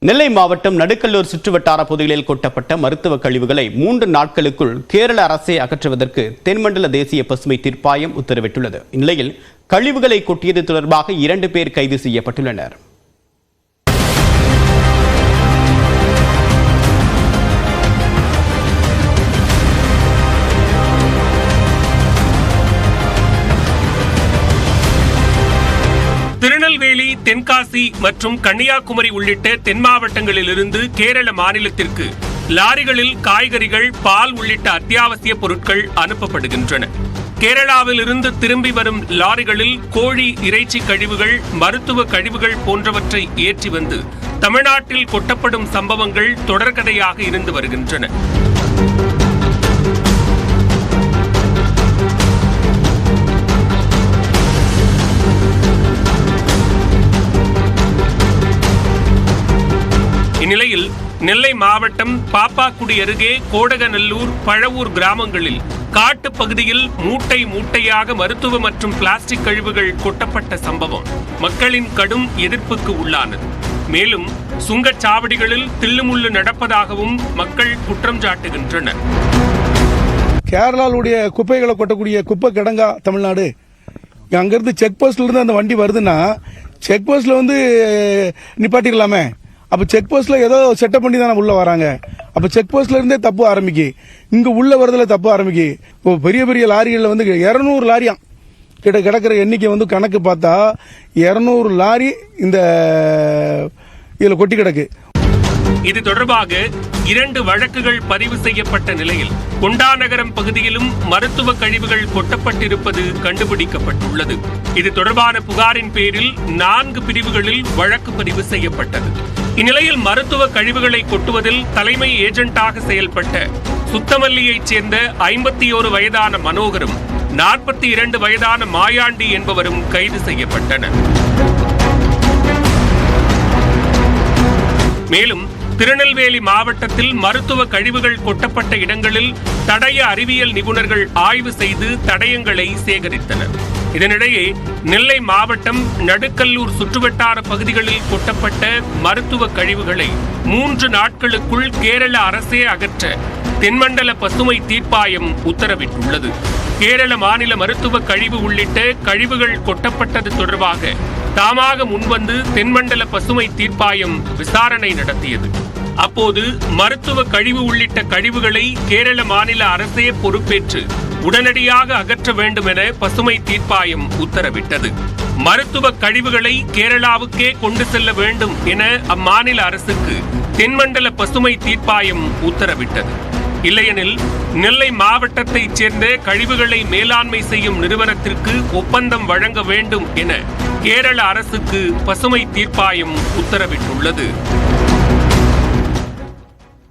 நெல்லை மாவட்டம் நடுக்கல்லூர் சுற்றுவட்டார பகுதிகளில் கொட்டப்பட்ட மருத்துவ கழிவுகளை 3 நாட்களுக்குள் கேரள அரசே அகற்றுவதற்கு தென்மண்டல தேசிய பசுமை தீர்ப்பாயம் உத்தரவிட்டுள்ளது. இந்நிலையில் கழிவுகளை கொட்டியது தொடர்பாக 2 பேர் கைது செய்யப்பட்டுள்ளனர். திருநெல்வேலி, தென்காசி மற்றும் கன்னியாகுமரி உள்ளிட்ட தென் மாவட்டங்களிலிருந்து கேரள மாநிலத்திற்கு லாரிகளில் காய்கறிகள், பால் உள்ளிட்ட அத்தியாவசிய பொருட்கள் அனுப்பப்படுகின்றன. கேரளாவில் இருந்து திரும்பி வரும் லாரிகளில் கோழி இறைச்சி கழிவுகள், மருத்துவ கழிவுகள் போன்றவற்றை ஏற்றி வந்து தமிழ்நாட்டில் கொட்டப்படும் சம்பவங்கள் தொடர்கதையாக இருந்து வருகின்றன. இந்நிலையில் நெல்லை மாவட்டம் பாப்பாக்குடி அருகே கோடகநல்லூர், பழவூர் கிராமங்களில் காட்டு பகுதியில் மூட்டை மூட்டையாக மருத்துவ மற்றும் பிளாஸ்டிக் கழிவுகள் கொட்டப்பட்ட சம்பவம் மக்களின் கடும் எதிர்ப்புக்கு உள்ளானது. மேலும் சுங்கச்சாவடிகளில் தில்லுமுள்ளு நடப்பதாகவும் மக்கள் குற்றம் சாட்டுகின்றனர். கேரளாவுடைய குப்பைகளை கொட்டக்கூடிய குப்பை கிடங்கா தமிழ்நாடு. அங்கிருந்து செக் போஸ்ட்ல இருந்து அந்த வண்டி வருதுன்னா செக் போஸ்ட்ல நிப்பாட்டிக்கலாமே. அப்ப செக் போஸ்ட்ல ஏதோ செட்டப் பண்ணி தானே உள்ள வராங்க. அப்ப செக் போஸ்ட்ல இருந்தே தப்பு ஆரம்பிக்கு, இங்க உள்ள வரதுல தப்பு ஆரம்பிக்கு. இப்போ பெரிய பெரிய லாரிகள்ல 200 லாரியா கிடக்கிற எண்ணிக்கை கணக்கு பார்த்தா 200 லாரி இந்த இதுல கொட்டி கிடக்கு. இது தொடர்பாக 2 வழக்குகள் பதிவு செய்யப்பட்ட நிலையில் கொண்டாநகரம் பகுதியிலும் மருத்துவ கழிவுகள் கொட்டப்பட்டிருப்பது கண்டுபிடிக்கப்பட்டுள்ளது. இது தொடர்பான புகாரின் பேரில் 4 பிரிவுகளில் வழக்கு பதிவு செய்யப்பட்டது. இந்நிலையில் மருத்துவ கழிவுகளை கொட்டுவதில் தலைமை ஏஜென்ட்டாக செயல்பட்ட சுத்தமல்லியைச் சேர்ந்த 51 வயதான மனோகரும் 42 வயதான மாயாண்டி என்பவரும் கைது செய்யப்பட்டனர். மேலும் திருநெல்வேலி மாவட்டத்தில் மருத்துவ கழிவுகள் கொட்டப்பட்ட இடங்களில் தடய அறிவியல் நிபுணர்கள் ஆய்வு செய்து தடயங்களை சேகரித்தனர். இதனிடையே நெல்லை மாவட்டம் நடுக்கல்லூர் சுற்றுவட்டார பகுதிகளில் கொட்டப்பட்ட மருத்துவ கழிவுகளை 3 நாட்களுக்குள் கேரள அரசே அகற்ற தென்மண்டல பசுமை தீர்ப்பாயம் உத்தரவிட்டுள்ளது. கேரள மாநில மருத்துவ கழிவு உள்ளிட்ட கழிவுகள் கொட்டப்பட்டது தொடர்பாக தாமாக முன்வந்து தென்மண்டல பசுமை தீர்ப்பாயம் விசாரணை நடத்தியது. அப்போது மருத்துவ கழிவு உள்ளிட்ட கழிவுகளை கேரள மாநில அரசே பொறுப்பேற்று உடனடியாக அகற்ற வேண்டும் என பசுமை தீர்ப்பாயம் உத்தரவிட்டது. மருத்துவ கழிவுகளை கேரளாவுக்கே கொண்டு செல்ல வேண்டும் என அம்மாநில அரசுக்கு தென்மண்டல பசுமை தீர்ப்பாயம் உத்தரவிட்டது. இல்லையெனில் நெல்லை மாவட்டத்தைச் சேர்ந்த கழிவுகளை மேலாண்மை செய்யும் நிறுவனத்திற்கு ஒப்பந்தம் வழங்க வேண்டும் என கேரள அரசுக்கு பசுமை தீர்ப்பாயம் உத்தரவிட்டுள்ளது.